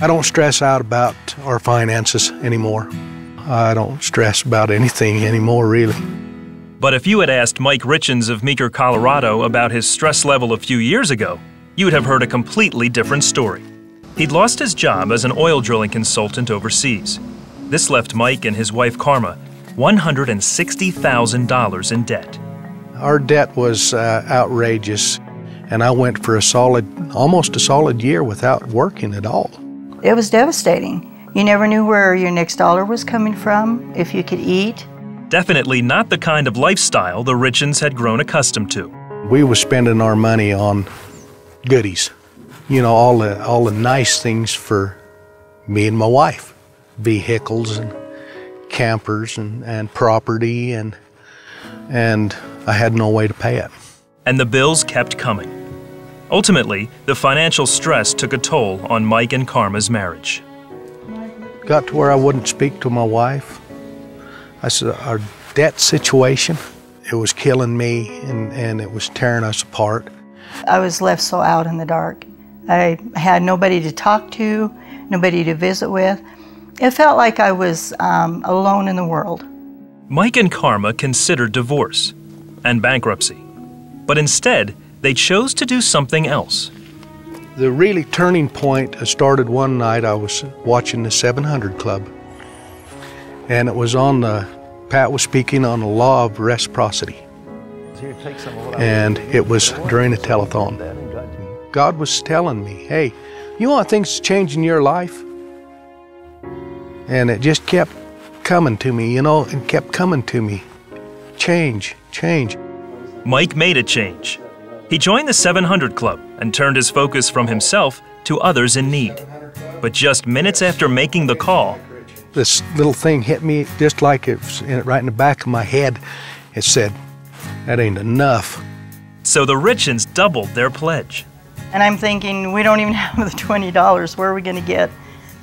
I don't stress out about our finances anymore. I don't stress about anything anymore, really. But if you had asked Mike Richens of Meeker, Colorado about his stress level a few years ago, you'd have heard a completely different story. He'd lost his job as an oil drilling consultant overseas. This left Mike and his wife Karma $160,000 in debt. Our debt was outrageous, and I went for almost a solid year without working at all. It was devastating. You never knew where your next dollar was coming from, if you could eat. Definitely not the kind of lifestyle the Richens had grown accustomed to. We were spending our money on goodies, you know, all the nice things for me and my wife, vehicles and campers and property, and I had no way to pay it. And the bills kept coming. Ultimately, the financial stress took a toll on Mike and Karma's marriage. Got to where I wouldn't speak to my wife. I said, our debt situation, it was killing me, and it was tearing us apart. I was left so out in the dark. I had nobody to talk to, nobody to visit with. It felt like I was alone in the world. Mike and Karma considered divorce and bankruptcy, but instead, they chose to do something else. The really turning point started one night. I was watching the 700 Club, and it was Pat was speaking on the law of reciprocity, and it was during a telethon. God was telling me, hey, you want things to change in your life? And it just kept coming to me, you know, and kept coming to me. Change, change. Mike made a change. He joined the 700 Club and turned his focus from himself to others in need. But just minutes after making the call, this little thing hit me just like it was right in the back of my head. It said, that ain't enough. So the Richens doubled their pledge. And I'm thinking, we don't even have the $20. Where are we going to get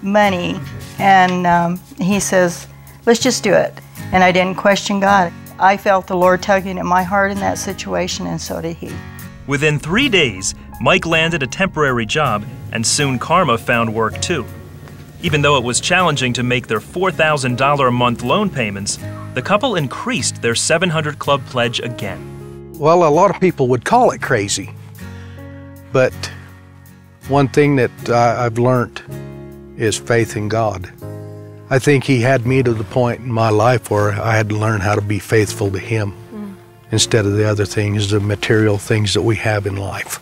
money? And he says, let's just do it. And I didn't question God. I felt the Lord tugging at my heart in that situation, and so did he. Within 3 days, Mike landed a temporary job, and soon Karma found work too. Even though it was challenging to make their $4,000 a month loan payments, the couple increased their 700 Club pledge again. Well, a lot of people would call it crazy, but one thing that I've learned is faith in God. I think he had me to the point in my life where I had to learn how to be faithful to him instead of the other things, the material things that we have in life.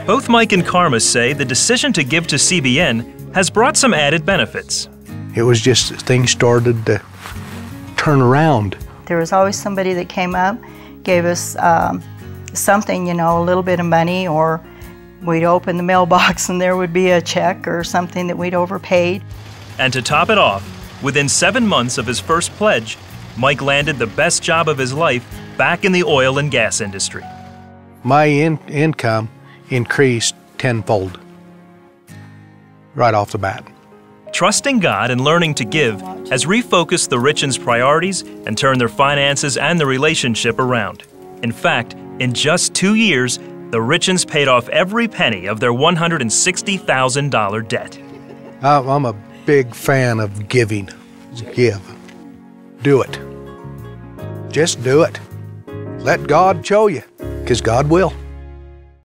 Both Mike and Karma say the decision to give to CBN has brought some added benefits. It was just things started to turn around. There was always somebody that came up, gave us something, you know, a little bit of money, or we'd open the mailbox and there would be a check or something that we'd overpaid. And to top it off, within 7 months of his first pledge, Mike landed the best job of his life back in the oil and gas industry. My income increased tenfold right off the bat. Trusting God and learning to give has refocused the Richens' priorities and turned their finances and the relationship around. In fact, in just 2 years, the Richens paid off every penny of their $160,000 debt. I'm a big fan of giving. Give. Do it. Just do it. Let God show you, because God will.